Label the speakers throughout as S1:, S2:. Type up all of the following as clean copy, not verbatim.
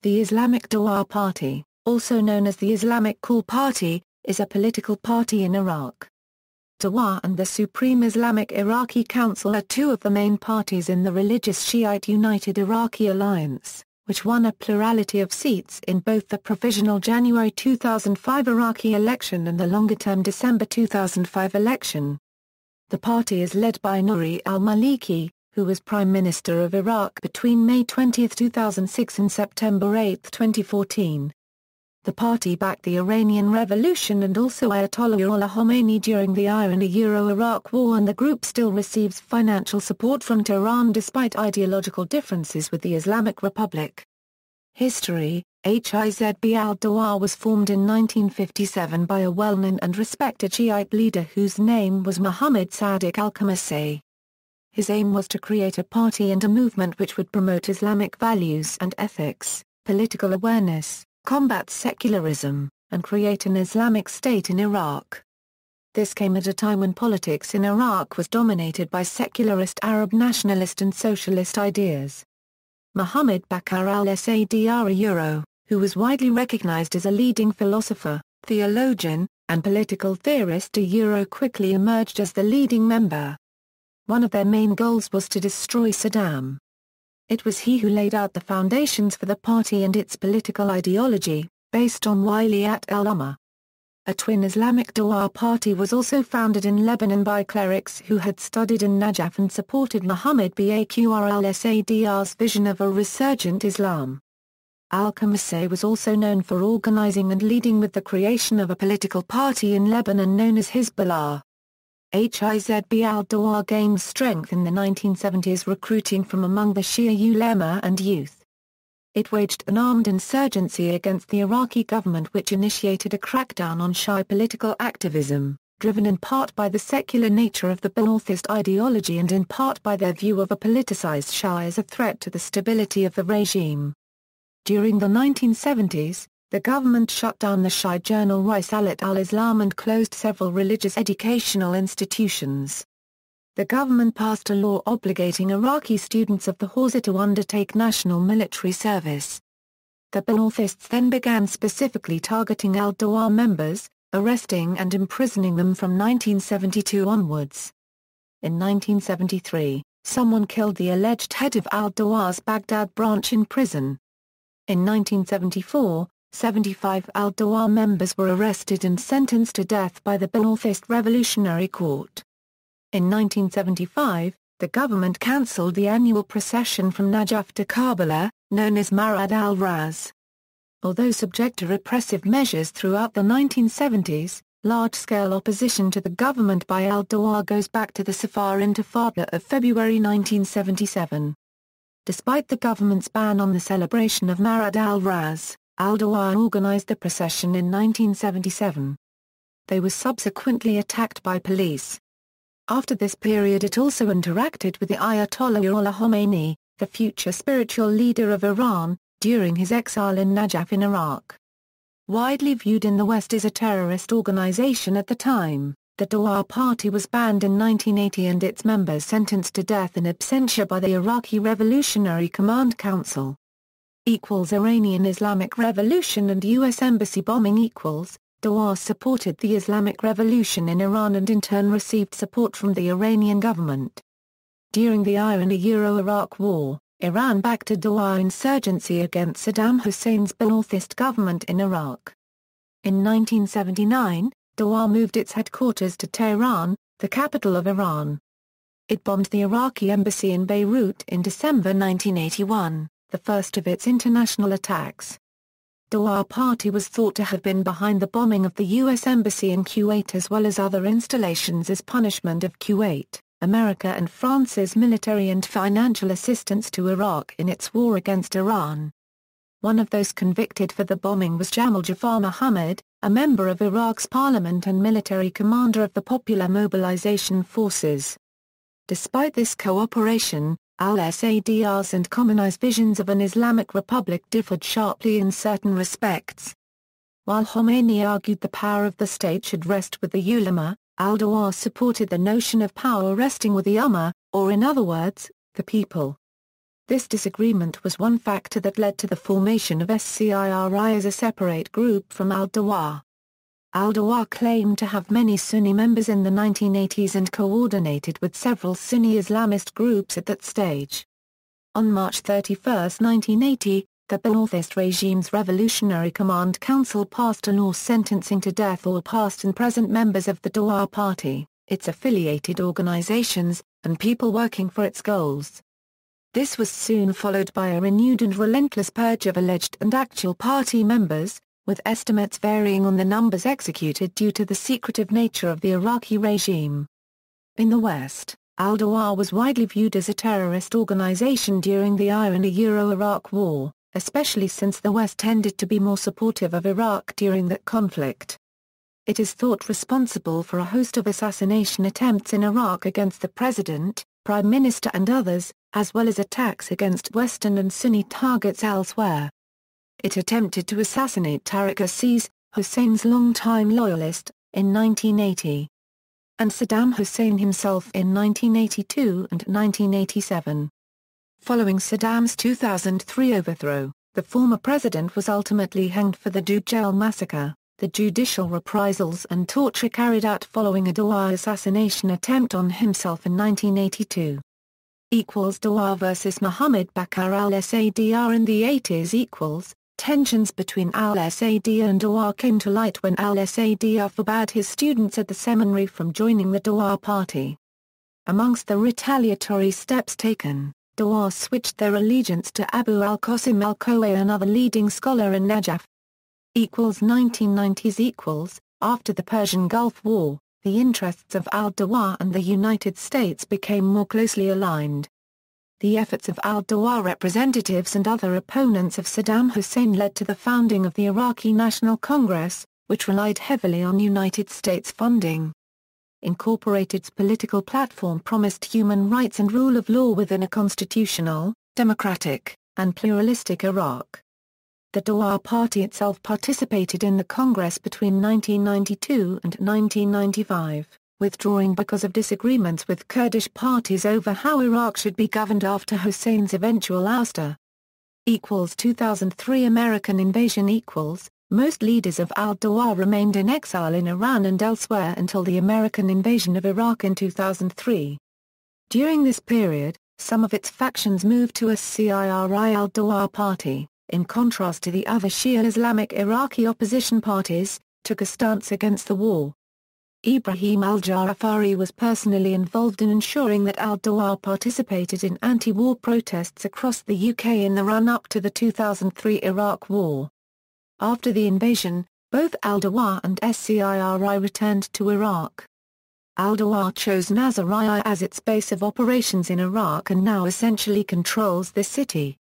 S1: The Islamic Dawa Party, also known as the Islamic Call Party, is a political party in Iraq. Dawa and the Supreme Islamic Iraqi Council are two of the main parties in the religious-Shiite United Iraqi Alliance, which won a plurality of seats in both the provisional January 2005 Iraqi election and the longer-term December 2005 election. The party is led by Nouri al-Maliki, who was Prime Minister of Iraq between May 20, 2006 and September 8, 2014. The party backed the Iranian Revolution and also Ayatollah Ruhollah Khomeini during the Iran-Iraq War, and the group still receives financial support from Tehran despite ideological differences with the Islamic Republic. History: Hizb al-Dawa was formed in 1957 by a well-known and respected Shiite leader whose name was Muhammad Sadiq al-Khamisi. His aim was to create a party and a movement which would promote Islamic values and ethics, political awareness, combat secularism, and create an Islamic state in Iraq. This came at a time when politics in Iraq was dominated by secularist Arab nationalist and socialist ideas. Muhammad Baqir al-Sadr, who was widely recognized as a leading philosopher, theologian, and political theorist, quickly emerged as the leading member. One of their main goals was to destroy Saddam. It was he who laid out the foundations for the party and its political ideology, based on Wilayat al-Umma. A twin Islamic Dawa Party was also founded in Lebanon by clerics who had studied in Najaf and supported Muhammad Baqir al-Sadr's vision of a resurgent Islam. Al-Khamisi was also known for organizing and leading with the creation of a political party in Lebanon known as Hezbollah. Hizb al-Dawa gained strength in the 1970s, recruiting from among the Shia ulema and youth. It waged an armed insurgency against the Iraqi government, which initiated a crackdown on Shia political activism, driven in part by the secular nature of the Ba'athist ideology and in part by their view of a politicized Shia as a threat to the stability of the regime. During the 1970s, the government shut down the Shiite journal Risalat al-Islam and closed several religious educational institutions. The government passed a law obligating Iraqi students of the Hawza to undertake national military service. The Ba'athists then began specifically targeting al-Dawa members, arresting and imprisoning them from 1972 onwards. In 1973, someone killed the alleged head of al-Dawa's Baghdad branch in prison. In 1974, 75 al-Dawa members were arrested and sentenced to death by the Ba'athist Revolutionary Court. In 1975, the government cancelled the annual procession from Najaf to Karbala, known as Marad al-Raz. Although subject to repressive measures throughout the 1970s, large-scale opposition to the government by al-Dawa goes back to the Safar Intifada of February 1977. Despite the government's ban on the celebration of Marad al-Raz, al-Dawa organized the procession in 1977. They were subsequently attacked by police. After this period, it also interacted with the Ayatollah Ruhollah Khomeini, the future spiritual leader of Iran, during his exile in Najaf in Iraq. Widely viewed in the West as a terrorist organization at the time, the Dawa Party was banned in 1980 and its members sentenced to death in absentia by the Iraqi Revolutionary Command Council. Iranian Islamic Revolution and U.S. Embassy bombing. Dawa supported the Islamic Revolution in Iran and in turn received support from the Iranian government. During the Iran-Iraq War, Iran backed a Dawa insurgency against Saddam Hussein's Ba'athist government in Iraq. In 1979, Dawa moved its headquarters to Tehran, the capital of Iran. It bombed the Iraqi embassy in Beirut in December 1981. The first of its international attacks. Dawa Party was thought to have been behind the bombing of the U.S. Embassy in Kuwait as well as other installations as punishment of Kuwait, America and France's military and financial assistance to Iraq in its war against Iran. One of those convicted for the bombing was Jamal Jafar Mohammed, a member of Iraq's parliament and military commander of the Popular Mobilization Forces. Despite this cooperation, al-Sadr's and communist visions of an Islamic Republic differed sharply in certain respects. While Khomeini argued the power of the state should rest with the ulama, al-Dawa supported the notion of power resting with the Ummah, or in other words, the people. This disagreement was one factor that led to the formation of SCIRI as a separate group from Al-Dawa. Al-Dawa claimed to have many Sunni members in the 1980s and coordinated with several Sunni Islamist groups at that stage. On March 31, 1980, the Ba'athist regime's Revolutionary Command Council passed a law sentencing to death all past and present members of the Dawa Party, its affiliated organizations, and people working for its goals. This was soon followed by a renewed and relentless purge of alleged and actual party members, with estimates varying on the numbers executed due to the secretive nature of the Iraqi regime. In the West, Al-Dawa was widely viewed as a terrorist organization during the Iran-Iraq War, especially since the West tended to be more supportive of Iraq during that conflict. It is thought responsible for a host of assassination attempts in Iraq against the president, prime minister and others, as well as attacks against Western and Sunni targets elsewhere. It attempted to assassinate Tariq Aziz, Hussein's longtime loyalist, in 1980. And Saddam Hussein himself in 1982 and 1987. Following Saddam's 2003 overthrow, the former president was ultimately hanged for the Dujal massacre, the judicial reprisals and torture carried out following a Dawa assassination attempt on himself in 1982. Dawa vs. Mohammed Bakr al-Sadr in the 80s. Tensions between al-Sadr and Dawa came to light when al-Sadr forbade his students at the seminary from joining the Dawa Party. Amongst the retaliatory steps taken, Dawa switched their allegiance to Abu al-Qasim al-Kowai, another leading scholar in Najaf. 1990s. After the Persian Gulf War, the interests of al-Dawa and the United States became more closely aligned. The efforts of al-Dawa representatives and other opponents of Saddam Hussein led to the founding of the Iraqi National Congress, which relied heavily on United States funding. Incorporated's political platform promised human rights and rule of law within a constitutional, democratic, and pluralistic Iraq. The Dawa Party itself participated in the Congress between 1992 and 1995, withdrawing because of disagreements with Kurdish parties over how Iraq should be governed after Hussein's eventual ouster. 2003 American invasion. Most leaders of al-Dawa remained in exile in Iran and elsewhere until the American invasion of Iraq in 2003. During this period, some of its factions moved to a SCIRI al-Dawa Party, in contrast to the other Shia Islamic Iraqi opposition parties, took a stance against the war. Ibrahim al-Ja'afari was personally involved in ensuring that al-Dawa participated in anti-war protests across the UK in the run-up to the 2003 Iraq War. After the invasion, both al-Dawa and SCIRI returned to Iraq. Al-Dawa chose Nasiriyah as its base of operations in Iraq and now essentially controls the city.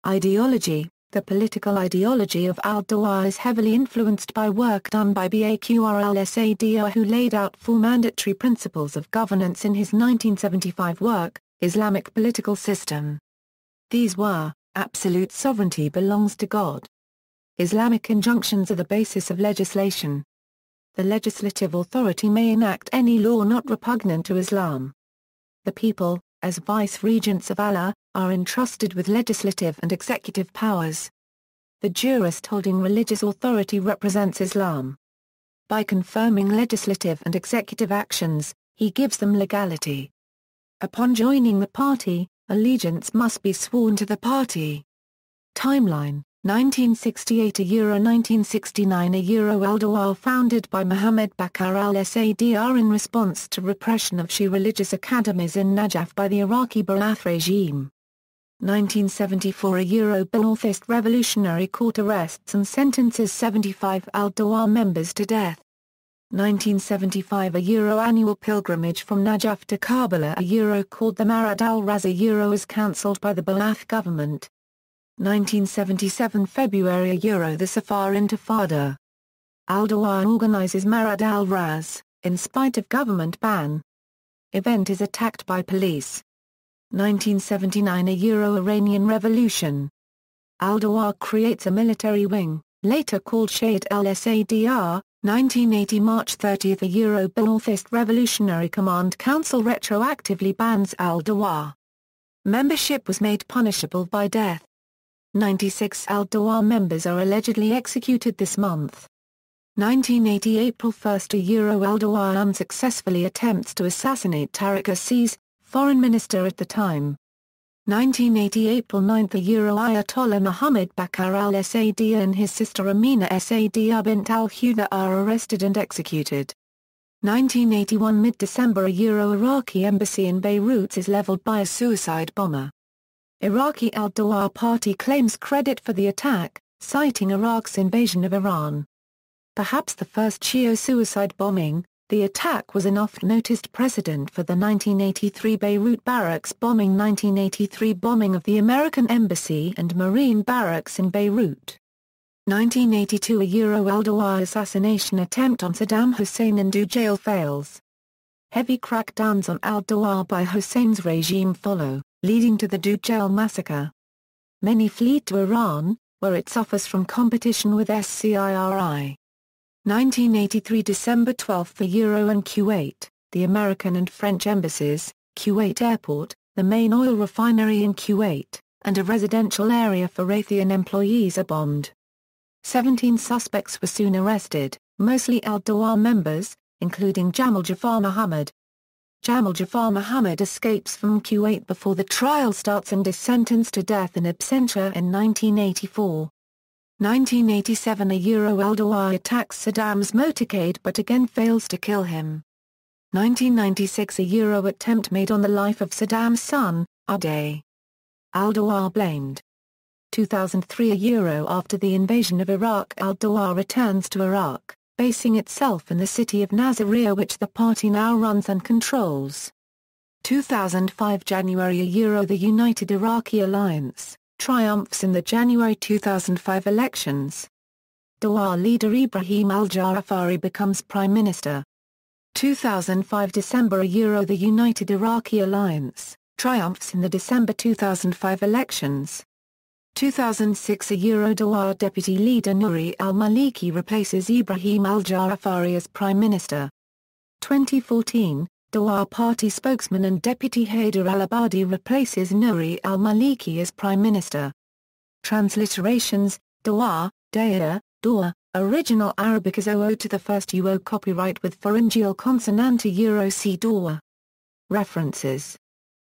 S1: Ideology. The political ideology of al-Dawa is heavily influenced by work done by Bakr al-Sadr, who laid out 4 mandatory principles of governance in his 1975 work, Islamic Political System. These were, absolute sovereignty belongs to God. Islamic injunctions are the basis of legislation. The legislative authority may enact any law not repugnant to Islam. The people, as vice-regents of Allah, are entrusted with legislative and executive powers. The jurist holding religious authority represents Islam. By confirming legislative and executive actions, he gives them legality. Upon joining the party, allegiance must be sworn to the party. Timeline: 1968–1969 al-Dawa founded by Mohammed Bakr al-Sadr in response to repression of Shia religious academies in Najaf by the Iraqi Ba'ath regime. 1974 Ba'athist Revolutionary Court arrests and sentences 75 al-Dawa members to death. 1975 annual pilgrimage from Najaf to Karbala called the Marad al-Raza is cancelled by the Ba'ath government. 1977 February the Safar Intifada. Al-Dawa organizes Marad al-Raz, in spite of government ban. Event is attacked by police. 1979 Iranian Revolution. Al-Dawa creates a military wing, later called Shayat al-Sadr. 1980 March 30 Ba'athist Revolutionary Command Council retroactively bans al-Dawa. Membership was made punishable by death. 96 al-Dawa members are allegedly executed this month. 1980 April 1 al-Dawa unsuccessfully attempts to assassinate Tariq Aziz, foreign minister at the time. 1980 April 9 Ayatollah Muhammad Baqir al-Saidiyya and his sister Amina Saidiyya bint al-Huda are arrested and executed. 1981 mid-December Iraqi embassy in Beirut is leveled by a suicide bomber. Iraqi al-Dawa Party claims credit for the attack, citing Iraq's invasion of Iran. Perhaps the first Shia suicide bombing, the attack was an oft-noticed precedent for the 1983 Beirut barracks bombing, 1983 bombing of the American Embassy and Marine Barracks in Beirut. 1982 al-Dawa assassination attempt on Saddam Hussein in Dou jail fails. Heavy crackdowns on al-Dawa by Hussein's regime follow, leading to the Dou jail massacre. Many flee to Iran, where it suffers from competition with SCIRI. 1983 December 12 and Kuwait, the American and French embassies, Kuwait Airport, the main oil refinery in Kuwait, and a residential area for Raytheon employees are bombed. 17 suspects were soon arrested, mostly al-Dawa members, including Jamal Jafar Muhammad. Jamal Jafar Muhammad escapes from Kuwait before the trial starts and is sentenced to death in absentia in 1984. 1987 al-Dawa attacks Saddam's motorcade but again fails to kill him. 1996 attempt made on the life of Saddam's son, Uday. Al-Dawa blamed. 2003 after the invasion of Iraq, al-Dawa returns to Iraq, basing itself in the city of Nasiriyah, which the party now runs and controls. 2005 January the United Iraqi Alliance triumphs in the January 2005 elections. Dawa leader Ibrahim al-Ja'afari becomes prime minister. 2005 December the United Iraqi Alliance triumphs in the December 2005 elections. 2006 Dawa deputy leader Nouri al-Maliki replaces Ibrahim al-Ja'afari as prime minister. 2014 Dawa party spokesman and deputy Haider al-Abadi replaces Nouri al-Maliki as prime minister. Transliterations: Dawa, Daya, Dawa, original Arabic as O to the first UO copyright with pharyngeal consonant C Dawa. References.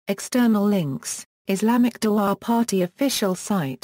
S1: External links: Islamic Dawa Party official site.